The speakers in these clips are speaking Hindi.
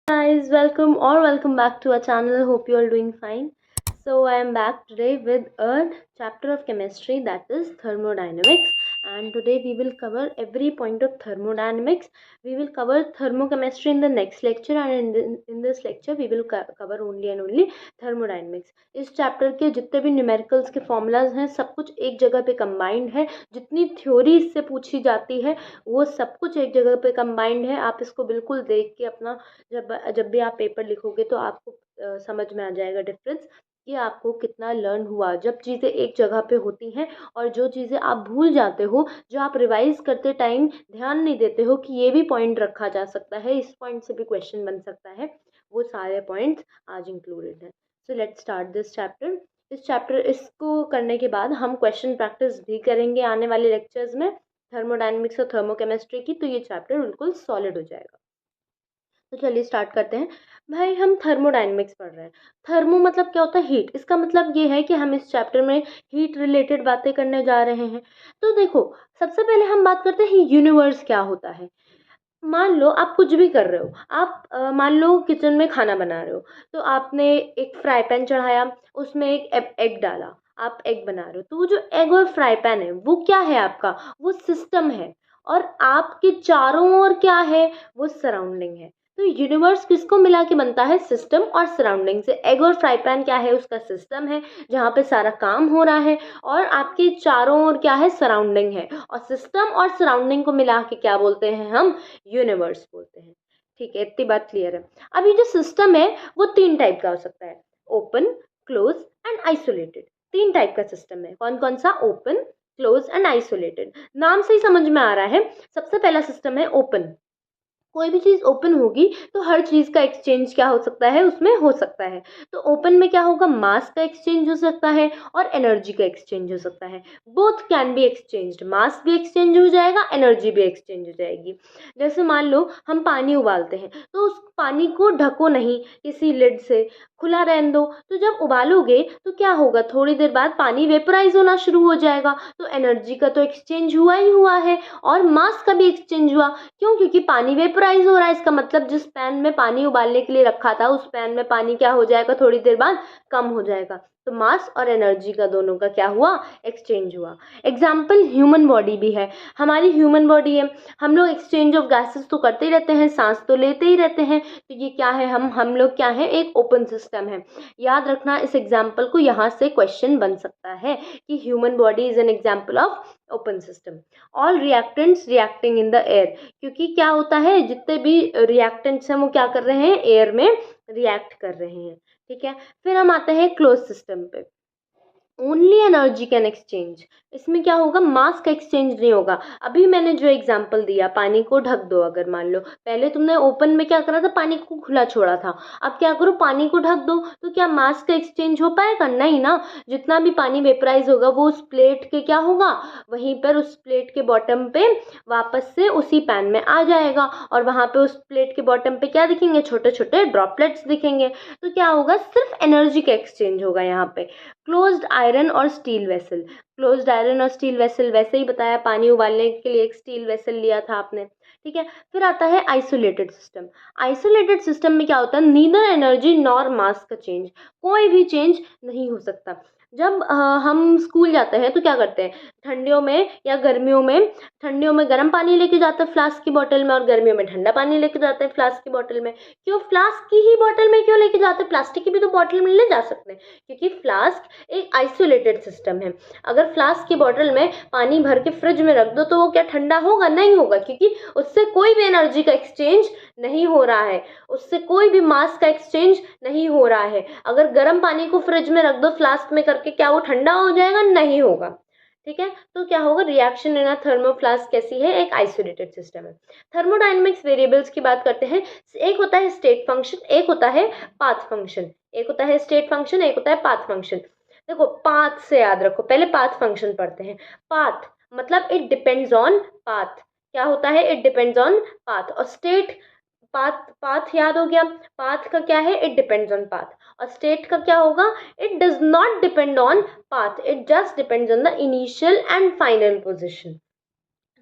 Guys, welcome back to our channel. Hope you are doing fine. So I am back today with a chapter of chemistry, that is thermodynamics, and today we will cover every point of thermodynamics. We will cover thermochemistry in the next lecture, and in this lecture we will cover only and only thermodynamics. इस चैप्टर के जितने भी न्यूमेरिकल्स के फॉर्मूलाज हैं सब कुछ एक जगह पे कंबाइंड है. जितनी थ्योरी इससे पूछी जाती है वो सब कुछ एक जगह पे कंबाइंड है. आप इसको बिल्कुल देख के अपना जब जब भी आप पेपर लिखोगे तो आपको समझ में आ जाएगा डिफरेंस कि आपको कितना लर्न हुआ जब चीज़ें एक जगह पे होती हैं. और जो चीज़ें आप भूल जाते हो, जो आप रिवाइज करते टाइम ध्यान नहीं देते हो कि ये भी पॉइंट रखा जा सकता है, इस पॉइंट से भी क्वेश्चन बन सकता है, वो सारे पॉइंट्स आज इंक्लूडेड हैं. So let's start this chapter. इसको करने के बाद हम क्वेश्चन प्रैक्टिस भी करेंगे आने वाले लेक्चर्स में थर्मोडायनेमिक्स और थर्मोकेमिस्ट्री की, तो ये चैप्टर बिल्कुल सॉलिड हो जाएगा. तो चलिए स्टार्ट करते हैं. भाई हम थर्मोडायनेमिक्स पढ़ रहे हैं. थर्मो मतलब क्या होता है? हीट. इसका मतलब ये है कि हम इस चैप्टर में हीट रिलेटेड बातें करने जा रहे हैं. तो देखो, सबसे पहले हम बात करते हैं यूनिवर्स क्या होता है. मान लो आप कुछ भी कर रहे हो, आप मान लो किचन में खाना बना रहे हो, तो आपने एक फ्राई पैन चढ़ाया, उसमें एक एग डाला, आप एग बना रहे हो. तो वो जो एग और फ्राई पैन है वो क्या है आपका? वो सिस्टम है. और आपके चारों ओर क्या है? वो सराउंडिंग है. तो यूनिवर्स किसको मिला के बनता है? सिस्टम और सराउंडिंग से. एग और फ्राई पैन क्या है? उसका सिस्टम है जहाँ पे सारा काम हो रहा है, और आपके चारों ओर क्या है? सराउंडिंग है. और सिस्टम और सराउंडिंग को मिला के क्या बोलते हैं हम? यूनिवर्स बोलते हैं. ठीक है, इतनी बात क्लियर है. अब ये जो सिस्टम है वो तीन टाइप का हो सकता है: ओपन, क्लोज एंड आइसोलेटेड. तीन टाइप का सिस्टम है. कौन कौन सा? Open, close and isolated. नाम से ही समझ में आ रहा है. सबसे पहला सिस्टम है ओपन. कोई भी चीज़ ओपन होगी तो हर चीज़ का एक्सचेंज क्या हो सकता है? उसमें हो सकता है. तो ओपन में क्या होगा? मास का एक्सचेंज हो सकता है और एनर्जी का एक्सचेंज हो सकता है. Both can be exchanged. Mass भी एक्सचेंज हो जाएगा, एनर्जी भी एक्सचेंज हो जाएगी. जैसे मान लो हम पानी उबालते हैं, तो उस पानी को ढको नहीं किसी लिड से, खुला रहने दो. तो जब उबालोगे तो क्या होगा? थोड़ी देर बाद पानी वेपराइज होना शुरू हो जाएगा. तो एनर्जी का तो एक्सचेंज हुआ ही हुआ है, और मास का भी एक्सचेंज हुआ. क्यों? क्योंकि पानी वेपराइज हो रहा है. इसका मतलब जिस पैन में पानी उबालने के लिए रखा था उस पैन में पानी क्या हो जाएगा? थोड़ी देर बाद कम हो जाएगा. तो मास और एनर्जी का दोनों का क्या हुआ? एक्सचेंज हुआ. एग्जाम्पल ह्यूमन बॉडी भी है. हमारी ह्यूमन बॉडी है, हम लोग एक्सचेंज ऑफ गैसेस तो करते ही रहते हैं, सांस तो लेते ही रहते हैं. तो ये क्या है? हम लोग क्या है? एक ओपन सिस्टम है. याद रखना इस एग्जाम्पल को, यहाँ से क्वेश्चन बन सकता है कि human body is an example of open system. All reactants reacting in the air. क्योंकि क्या होता है? जितने भी रिएक्टेंट्स हैं वो क्या कर रहे हैं? एयर में रिएक्ट कर रहे हैं. ठीक है. फिर हम आते हैं क्लोज सिस्टम पे. Only energy can exchange. इसमें क्या होगा? मास का एक्सचेंज नहीं होगा. अभी मैंने जो एग्जांपल दिया, पानी को ढक दो. अगर मान लो पहले तुमने ओपन में क्या करा था? पानी को खुला छोड़ा था. अब क्या करो? पानी को ढक दो. तो क्या मास का एक्सचेंज हो पाएगा? नहीं ना. जितना भी पानी वेपराइज होगा वो उस प्लेट के क्या होगा? वहीं पर उस प्लेट के बॉटम पे वापस से उसी पैन में आ जाएगा, और वहां पे उस प्लेट के बॉटम पे क्या दिखेंगे? छोटे छोटे ड्रॉपलेट्स दिखेंगे. तो क्या होगा? सिर्फ एनर्जी का एक्सचेंज होगा यहाँ पे. क्लोज्ड आयरन और स्टील वेसल. क्लोज्ड आयरन और स्टील वेसल वैसे ही बताया, पानी उबालने के लिए एक स्टील वेसल लिया था आपने. ठीक है. फिर आता है आइसोलेटेड सिस्टम. आइसोलेटेड सिस्टम में क्या होता है? नीदर एनर्जी नॉर मास का चेंज. कोई भी चेंज नहीं हो सकता. जब हम स्कूल जाते हैं तो क्या करते हैं? ठंडियों में या गर्मियों में, ठंडियों में गर्म पानी लेके जाते हैं फ्लास्क की बोतल में, और गर्मियों में ठंडा पानी लेके जाते हैं फ्लास्क की बोतल में. क्यों फ्लास्क की ही बोतल में क्यों लेके जाते हैं? प्लास्टिक की भी तो बोतल में ले जा सकते हैं. क्योंकि फ्लास्क एक आइसोलेटेड सिस्टम है. अगर फ्लास्क की बोतल में पानी भर के फ्रिज में रख दो तो वो क्या ठंडा होगा? नहीं होगा, क्योंकि उससे कोई भी एनर्जी का एक्सचेंज नहीं हो रहा है, उससे कोई भी मास का एक्सचेंज नहीं हो रहा है. अगर गर्म पानी को फ्रिज में रख दो फ्लास्क में करके, क्या वो ठंडा हो जाएगा? नहीं होगा. ठीक है. तो क्या होगा? रिएक्शन इन अ थर्मोफ्लास्क कैसी है? एक आइसोलेटेड सिस्टम है. थर्मोडायनेमिक्स वेरिएबल्स की बात करते हैं. एक होता है स्टेट फंक्शन, एक होता है पाथ फंक्शन. एक होता है स्टेट फंक्शन, एक होता है पाथ फंक्शन. देखो, पाथ से याद रखो. पहले पाथ फंक्शन पढ़ते हैं. पाथ मतलब इट डिपेंड्स ऑन पाथ. क्या होता है? It depends on path. और स्टेट, पाथ, पाथ याद हो गया. पाथ का क्या है? It depends on path. और स्टेट का क्या होगा? It does not depend on path, it just depends on the initial and final position.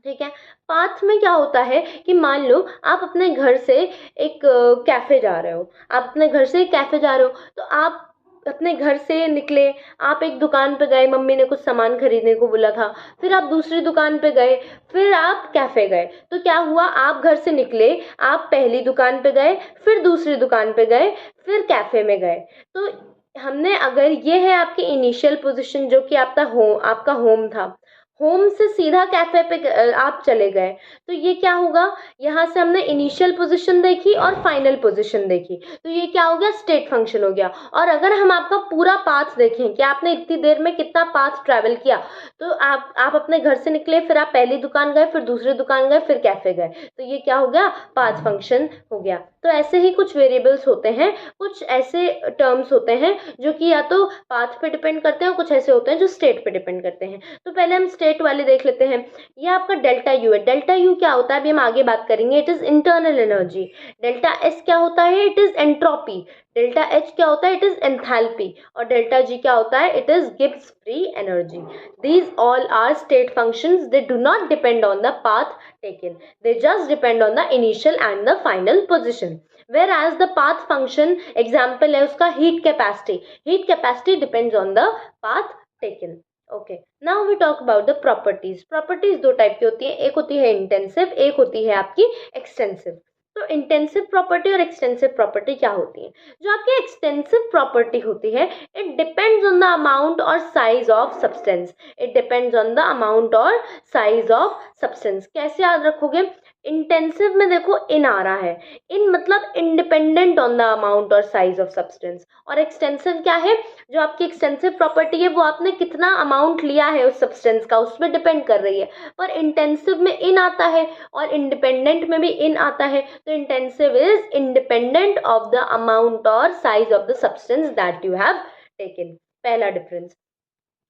ठीक है। पाथ में क्या होता है कि मान लो आप अपने घर से एक कैफ़े जा रहे हो, आप अपने घर से एक कैफ़े जा रहे हो, तो आप अपने घर से निकले, आप एक दुकान पे गए, मम्मी ने कुछ सामान खरीदने को बोला था, फिर आप दूसरी दुकान पे गए, फिर आप कैफ़े गए। तो क्या हुआ, आप घर से निकले, आप पहली दुकान पे गए, फिर दूसरी दुकान पे गए, फिर कैफ़े में गए। तो हमने, अगर ये है आपकी इनिशियल पोजीशन जो कि आपका होम था, होम से सीधा कैफे पे आप चले गए, तो ये क्या होगा, यहाँ से हमने इनिशियल पोजीशन देखी और फाइनल पोजीशन देखी, तो ये क्या हो गया, स्टेट फंक्शन हो गया। और अगर हम आपका पूरा पाथ देखें कि आपने इतनी देर में कितना पाथ ट्रैवल किया, तो आप अपने घर से निकले, फिर आप पहली दुकान गए, फिर दूसरी दुकान गए, फिर कैफे गए, तो ये क्या हो गया, पाथ फंक्शन हो गया। तो ऐसे ही कुछ वेरिएबल्स होते हैं, कुछ ऐसे टर्म्स होते हैं जो कि या तो पाथ पे डिपेंड करते हैं, और कुछ ऐसे होते हैं जो स्टेट पे डिपेंड करते हैं। तो पहले हम स्टेट वाले देख लेते हैं। ये आपका डेल्टा यू है। डेल्टा यू क्या होता है, अभी हम आगे बात करेंगे। It is internal energy. Delta S क्या होता है, it is entropy. Delta H क्या होता है, इट इज एंथैल्पी। और डेल्टा जी क्या होता है, it is Gibbs free energy. These all are state functions, they do not depend on the path taken, they just depend on the initial and the final position. Whereas the path function example है उसका heat capacity. Heat capacity depends on the path taken. Okay, now we talk about the properties. Properties दो टाइप की होती है, एक होती है intensive, एक होती है आपकी extensive. तो इंटेंसिव प्रॉपर्टी और एक्सटेंसिव प्रॉपर्टी क्या होती है। जो आपकी एक्सटेंसिव प्रॉपर्टी होती है, it depends on the amount और size of substance. It depends on the amount और साइज ऑफ सब्सटेंस। कैसे याद रखोगे, इंटेंसिव में देखो इन आ रहा है, इन मतलब इंडिपेंडेंट ऑन द अमाउंट और साइज ऑफ सब्सटेंस। और एक्सटेंसिव क्या है, जो आपकी एक्सटेंसिव प्रॉपर्टी है वो आपने कितना अमाउंट लिया है उस सब्सटेंस का, उस पर डिपेंड कर रही है। पर इंटेंसिव में इन आता है और इंडिपेंडेंट में भी इन आता है। तो intensive is independent of the amount और size of the substance that you have taken. पहला डिफरेंस।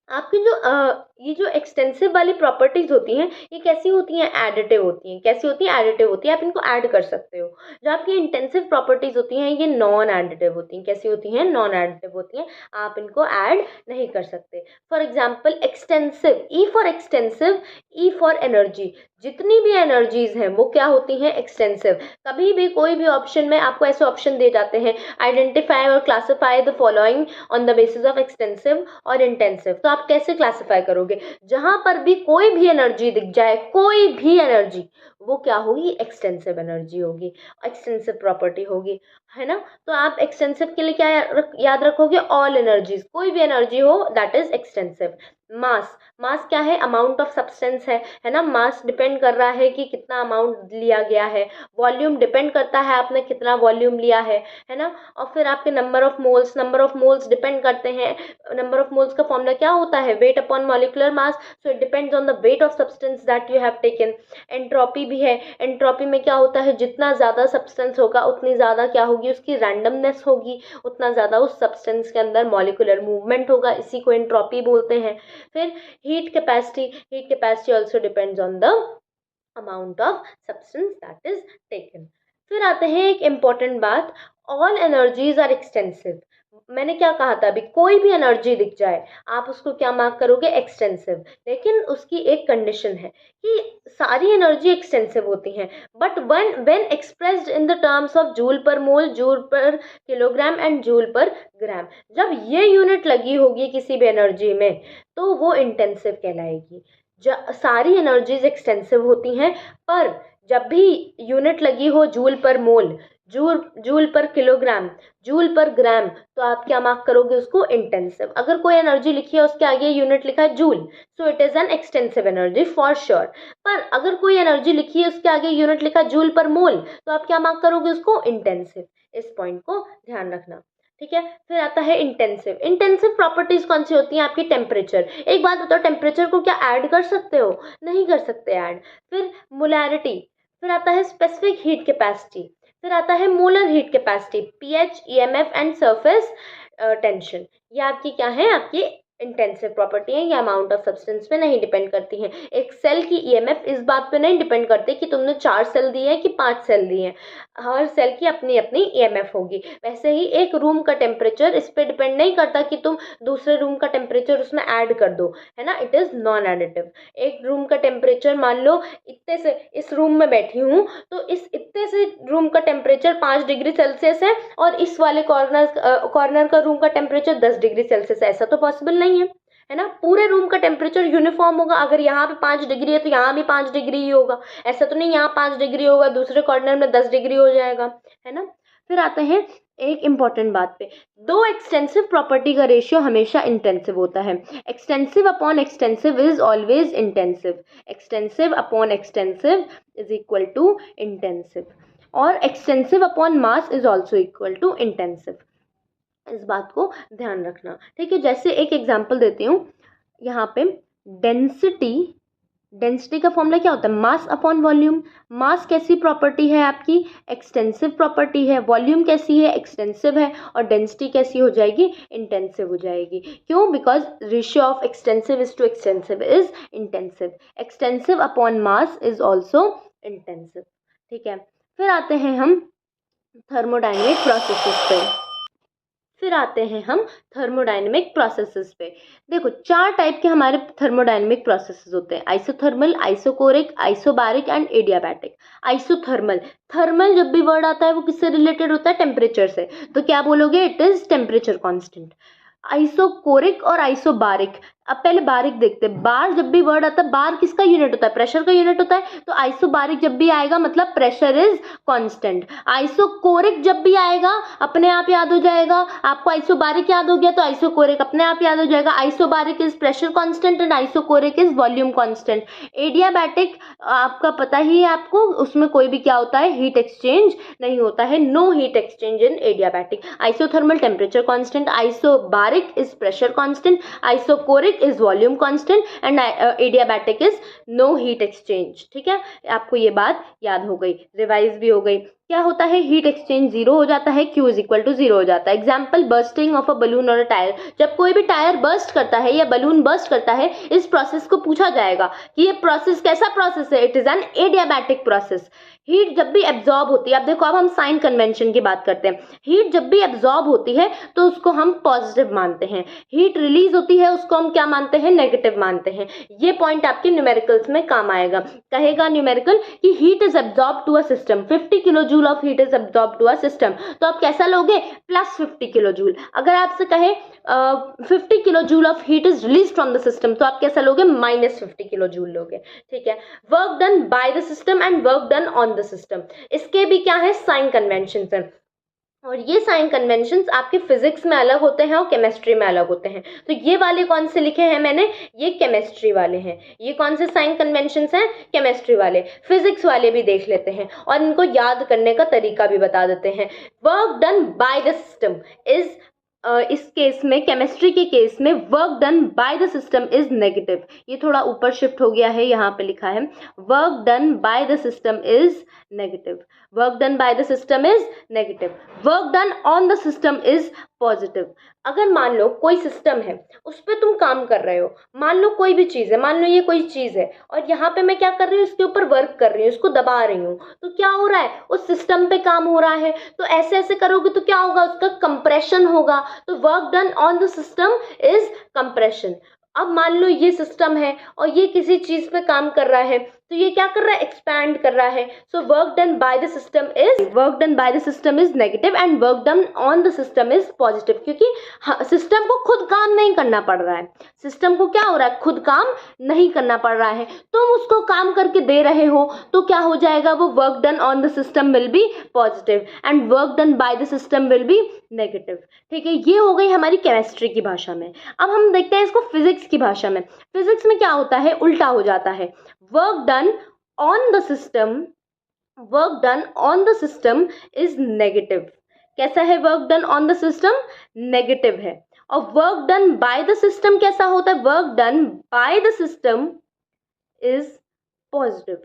आपकी जो ये जो एक्सटेंसिव वाली प्रॉपर्टीज होती हैं, ये कैसी होती हैं, एडिटिव होती हैं। कैसी होती हैं, एडिटिव होती है, आप इनको ऐड कर सकते हो। जो आपकी इंटेंसिव प्रॉपर्टीज होती हैं, ये नॉन एडिटिव होती हैं। कैसी होती हैं, नॉन एडिटिव होती हैं, आप इनको ऐड नहीं कर सकते। For example extensive, E for extensive, E for energy. जितनी भी एनर्जीज हैं वो क्या होती हैं, एक्सटेंसिव। कभी भी कोई भी ऑप्शन में आपको ऐसे ऑप्शन दिए जाते हैं, आइडेंटिफाई और classify the following on the basis of extensive और इंटेंसिव। तो आप कैसे क्लासिफाई करोगे, जहां पर भी कोई भी एनर्जी दिख जाए, कोई भी एनर्जी, वो क्या होगी, एक्सटेंसिव एनर्जी होगी, एक्सटेंसिव प्रॉपर्टी होगी, है ना। तो आप एक्सटेंसिव के लिए क्या याद रखोगे, ऑल एनर्जीज, कोई भी एनर्जी हो दैट इज एक्सटेंसिव। मास, मास क्या है, अमाउंट ऑफ सब्सटेंस है ना। मास डिपेंड कर रहा है कि कितना अमाउंट लिया गया है। वॉल्यूम डिपेंड करता है आपने कितना वॉल्यूम लिया है ना। और फिर आपके number of moles, number of moles depend करते हैं। नंबर ऑफ मोल्स का फॉर्मूला क्या होता है, weight upon molecular mass. So it depends on the weight of substance that you have taken. Entropy भी है। एंट्रोपी में क्या होता है, जितना ज़्यादा सब्सटेंस होगा उतनी ज़्यादा क्या होगी, उसकी रैंडमनेस होगी, उतना ज़्यादा उस सब्सटेंस के अंदर मॉलिक्यूलर मूवमेंट होगा, इसी को एंट्रोपी बोलते हैं। फिर heat capacity also depends on the amount of substance that is taken. फिर आते हैं एक इम्पॉर्टेंट बात, ऑल एनर्जीज आर एक्सटेंसिव। मैंने क्या कहा था अभी, कोई भी एनर्जी दिख जाए आप उसको क्या मार्क करोगे, एक्सटेंसिव। लेकिन उसकी एक कंडीशन है कि सारी एनर्जी एक्सटेंसिव होती हैं, but when expressed in the terms of joule per mole, joule per kilogram and joule per gram, जब ये यूनिट लगी होगी किसी भी एनर्जी में तो वो इंटेंसिव कहलाएगी। सारी एनर्जीज एक्सटेंसिव होती हैं, पर जब भी यूनिट लगी हो joule per mole, joule per kilogram, joule per gram, तो आप क्या मार्क करोगे उसको, इंटेंसिव। अगर कोई एनर्जी लिखी है उसके आगे यूनिट लिखा है joule, so it is an extensive energy for sure. पर अगर कोई एनर्जी लिखी है उसके आगे यूनिट लिखा है जूल पर मोल, तो आप क्या मार्क करोगे उसको, इंटेंसिव। इस पॉइंट को ध्यान रखना, ठीक है। फिर आता है इंटेंसिव। इंटेंसिव प्रॉपर्टीज कौन सी होती हैं, आपकी टेम्परेचर। एक बात बताओ, टेम्परेचर को क्या ऐड कर सकते हो, नहीं कर सकते ऐड। फिर मोलैरिटी, फिर आता है स्पेसिफिक हीट कैपेसिटी, फिर आता है molar heat capacity, pH, EMF and surface tension. ये आपकी क्या है, आपकी इंटेंसिव प्रॉपर्टी है। ये अमाउंट ऑफ सब्सटेंस पे नहीं डिपेंड करती हैं। एक सेल की ईएमएफ इस बात पे नहीं डिपेंड करती कि तुमने 4 सेल दिए हैं कि 5 सेल दिए हैं। हर सेल की अपनी अपनी ईएमएफ होगी। वैसे ही एक रूम का टेम्परेचर इस पे डिपेंड नहीं करता कि तुम दूसरे रूम का टेम्परेचर उसमें ऐड कर दो, है ना, इट इज़ नॉन एडिटिव। एक रूम का टेम्परेचर मान लो इतने से, इस रूम में बैठी हूँ तो इस इतने से रूम का टेम्परेचर 5 डिग्री सेल्सियस है और इस वाले कॉर्नर का रूम का टेम्परेचर 10 डिग्री सेल्सियस है, ऐसा तो पॉसिबल नहीं है ना। पूरे रूम का टेम्परेचर यूनिफॉर्म होगा, अगर यहाँ पे 5 डिग्री है तो यहाँ भी 5 डिग्री ही होगा, ऐसा तो नहीं यहाँ 5 डिग्री होगा दूसरे कॉर्नर में 10 डिग्री हो जाएगा, है ना। फिर आते हैं एक इम्पॉर्टेंट बात पे, दो एक्सटेंसिव प्रॉपर्टी का रेशियो हमेशा इंटेंसिव होता है। Extensive upon extensive is always intensive, extensive upon extensive is equal to intensive, और extensive upon mass is also equal to intensive. इस बात को ध्यान रखना, ठीक है। जैसे एक एग्जांपल देती हूँ यहाँ पे, डेंसिटी, डेंसिटी का फॉर्मूला क्या होता है, मास अपॉन वॉल्यूम। मास कैसी प्रॉपर्टी है आपकी, एक्सटेंसिव प्रॉपर्टी है, वॉल्यूम कैसी है, एक्सटेंसिव है, और डेंसिटी कैसी हो जाएगी, इंटेंसिव हो जाएगी। क्यों, because ratio of extensive is to extensive is intensive, extensive upon mass is also intensive, ठीक है। फिर आते हैं हम थर्मोडाइनमिक प्रोसेसेस पे, थर्मोडायनेमिक प्रोसेसेस पे। देखो 4 टाइप के हमारे थर्मोडायनेमिक प्रोसेसेस होते हैं, isothermal, isochoric, isobaric and adiabatic. Isothermal, thermal जब भी वर्ड आता है वो किससे रिलेटेड होता है, टेम्परेचर से, तो क्या बोलोगे, it is temperature constant. Isochoric और आइसोबारिक, अब पहले बारिक देखते हैं। बार जब भी वर्ड आता है, बार किसका यूनिट होता है, प्रेशर का यूनिट होता है, तो आइसोबारिक जब भी आएगा मतलब प्रेशर इज कांस्टेंट। आइसोकोरिक जब भी आएगा अपने आप याद हो जाएगा, आपको आइसोबारिक याद हो गया तो आइसोकोरिक अपने आप याद हो जाएगा। Isobaric is pressure constant and isochoric is volume constant. Adiabatic आपका पता ही है आपको, उसमें कोई भी क्या होता है, हीट एक्सचेंज नहीं होता है, no heat exchange in adiabatic. Isothermal temperature constant, isobaric is pressure constant, isochoric is volume constant and adiabatic is no heat exchange, ठीक है। आपको ये बात याद हो गई, रिवाइज भी हो गई। क्या होता है, हीट एक्सचेंज जीरो हो जाता है, Q is equal to zero हो जाता है। Example, bursting of a balloon और अ टायर, जब कोई भी टायर बर्स्ट करता है या बलून बर्स्ट करता है, इस प्रोसेस को पूछा जाएगा कि ये प्रोसेस कैसा प्रोसेस है, it is an adiabatic process. Heat जब भी एब्जॉर्ब होती है, अब देखो अब हम साइन कन्वेंशन की बात करते हैं, हीट जब भी एब्जॉर्ब होती है तो उसको हम पॉजिटिव मानते हैं, हीट रिलीज होती है उसको हम क्या मानते हैं, नेगेटिव मानते हैं। ये पॉइंट आपके न्यूमेरिकल्स में काम आएगा। कहेगा न्यूमेरिकल कि heat is absorb to a system, 50 kilo joule of heat is absorb to a system, तो आप कैसा लोगे, प्लस 50 किलो जूल। अगर आपसे कहे 50 kilo joule of heat is release from the system, तो आप कैसा लोगे, माइनस 50 किलो जूल लोगे, ठीक है। Work done by the system and work done on the system, इसके भी क्या है, साइन कन्वेंशन है, और ये साइन कन्वेंशंस आपके फिजिक्स में अलग होते हैं और केमिस्ट्री में अलग होते हैं। तो ये वाले कौन से लिखे हैं मैंने, ये केमिस्ट्री वाले हैं। ये कौन से साइन कन्वेंशंस हैं, केमिस्ट्री वाले। फिजिक्स वाले भी देख लेते हैं और इनको याद करने का तरीका भी बता देते हैं। Work done by the system is, इस केस में, केमिस्ट्री के केस में, work done by the system is negative. ये थोड़ा ऊपर शिफ्ट हो गया है, यहाँ पे लिखा है work done by the system is negative, work done by the system is negative, work done on the system is positive. अगर मान लो कोई सिस्टम है, उस पर तुम काम कर रहे हो, मान लो कोई भी चीज़ है, मान लो ये कोई चीज़ है और यहाँ पे मैं क्या कर रही हूँ, इसके ऊपर वर्क कर रही हूँ, इसको दबा रही हूँ, तो क्या हो रहा है, उस सिस्टम पे काम हो रहा है। तो ऐसे ऐसे करोगे तो क्या होगा, उसका कंप्रेशन होगा, तो work done on the system is compression. अब मान लो ये सिस्टम है और ये किसी चीज पे काम कर रहा है, तो ये क्या कर रहा है, एक्सपैंड कर रहा है। So work done by the system is negative and work done on the system is positive, क्योंकि सिस्टम को खुद काम नहीं करना पड़ रहा है, सिस्टम को क्या हो रहा है, खुद काम नहीं करना पड़ रहा है, तुम उसको काम करके दे रहे हो, तो क्या हो जाएगा, वो work done on the system will be positive and work done by the system will be negative, ठीक है। ये हो गई हमारी केमिस्ट्री की भाषा में। अब हम देखते हैं इसको फिजिक्स की भाषा में। फिजिक्स में क्या होता है, उल्टा हो जाता है, work done on the system is negative. कैसा है work done on the system, negative है। और work done by the system कैसा होता है, work done by the system is positive.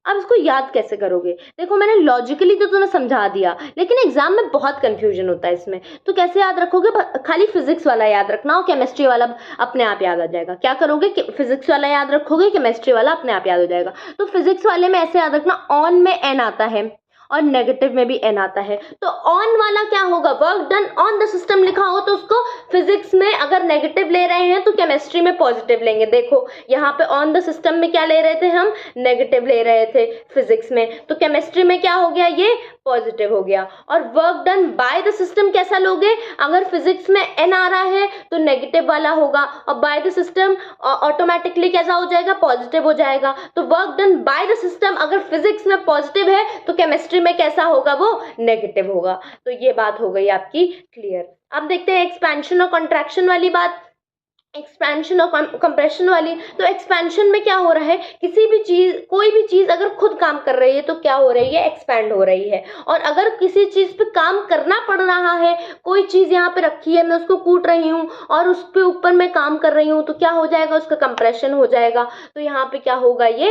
अब इसको याद कैसे करोगे, देखो मैंने लॉजिकली तो तुम्हें समझा दिया, लेकिन एग्जाम में बहुत कंफ्यूजन होता है इसमें, तो कैसे याद रखोगे, खाली फिजिक्स वाला याद रखना और केमिस्ट्री वाला अपने आप याद आ जाएगा। क्या करोगे, फिजिक्स वाला याद रखोगे, केमिस्ट्री वाला अपने आप याद हो जाएगा। तो फिजिक्स वाले में ऐसे याद रखना, ऑन में एन आता है, और नेगेटिव में भी n आता है। तो ऑन वाला क्या होगा, work done on the system लिखा हो तो उसको फिजिक्स में अगर नेगेटिव ले रहे हैं तो केमिस्ट्री में पॉजिटिव लेंगे। देखो यहाँ पे ऑन द सिस्टम में क्या ले रहे थे, हम नेगेटिव ले रहे थे फिजिक्स में, तो केमिस्ट्री में क्या हो गया, ये पॉजिटिव हो गया। और work done by the system कैसा लोगे, अगर फिजिक्स में n आ रहा है तो नेगेटिव वाला होगा, और बाय द सिस्टम ऑटोमेटिकली कैसा हो जाएगा, पॉजिटिव हो जाएगा। तो work done by the system अगर फिजिक्स में पॉजिटिव है तो केमिस्ट्री में कैसा होगा, वो नेगेटिव होगा। तो ये बात हो गई आपकी क्लियर। अब देखते हैं एक्सपेंशन और कॉन्ट्रैक्शन वाली बात, एक्सपेंशन और कंप्रेशन वाली। तो एक्सपेंशन में क्या हो रहा है, किसी भी चीज, कोई भी चीज अगर खुद काम कर रही है तो क्या हो रही है, एक्सपैंड हो रही है। और अगर किसी चीज पे काम करना पड़ रहा है, कोई चीज यहाँ पे रखी है, मैं उसको कूट रही हूँ और उसके ऊपर मैं काम कर रही हूँ, तो क्या हो जाएगा, उसका कंप्रेशन हो जाएगा। तो यहाँ पे क्या होगा, ये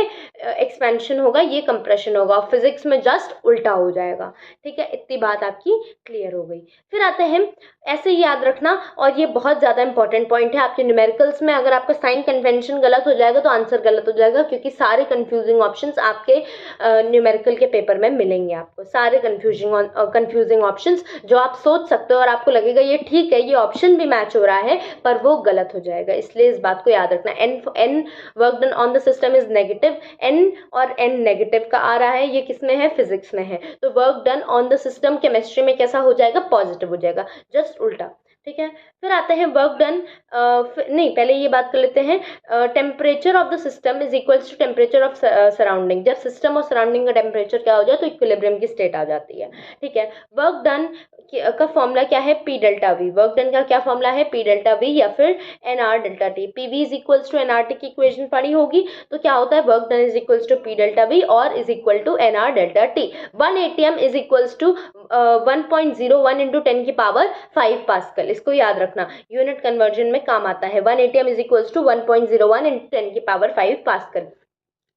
एक्सपेंशन होगा, ये कंप्रेशन होगा। फिजिक्स में जस्ट उल्टा हो जाएगा। ठीक है, इतनी बात आपकी क्लियर हो गई। फिर आते हैं, ऐसे ही याद रखना, और ये बहुत ज़्यादा इंपॉर्टेंट पॉइंट है आपके न्यूमेरिकल्स में। अगर आपका साइन कन्वेंशन गलत हो जाएगा तो आंसर गलत हो जाएगा, क्योंकि सारे कंफ्यूजिंग ऑप्शंस आपके न्यूमेरिकल के पेपर में मिलेंगे आपको। सारे कंफ्यूजिंग ऑप्शंस जो आप सोच सकते हो और आपको लगेगा ये ठीक है, ये ऑप्शन भी मैच हो रहा है, पर वो गलत हो जाएगा। इसलिए इस बात को याद रखना। N work done on the system is negative, N और एन नेगेटिव का आ रहा है, ये किस में है, फिजिक्स में है। तो work done on the system chemistry में कैसा हो जाएगा, पॉजिटिव हो जाएगा, जस्ट उल्टा। ठीक है, फिर आते हैं वर्क डन, नहीं पहले ये बात कर लेते हैं, temperature of the system is equals to temperature of surrounding. जब सिस्टम और सराउंडिंग का टेम्परेचर क्या हो जाए तो इक्विलिब्रियम की स्टेट आ जाती है। ठीक है, वर्क डन का फॉर्मूला क्या है, P delta V. Work done का क्या फॉर्मूला है, पी डेल्टा वी या फिर n R delta T. P V is equals to N R T की इक्वेशन पढ़ी होगी, तो क्या होता है, work done is equals to P delta V और is equal to N R delta T. 1 atm is equals to 1.01 into 10 की पावर 5 पास्कल। इसको याद रखना, यूनिट कन्वर्जन में काम आता है। 1 atm is equals to 1.01 into 10 की power 5 pascal.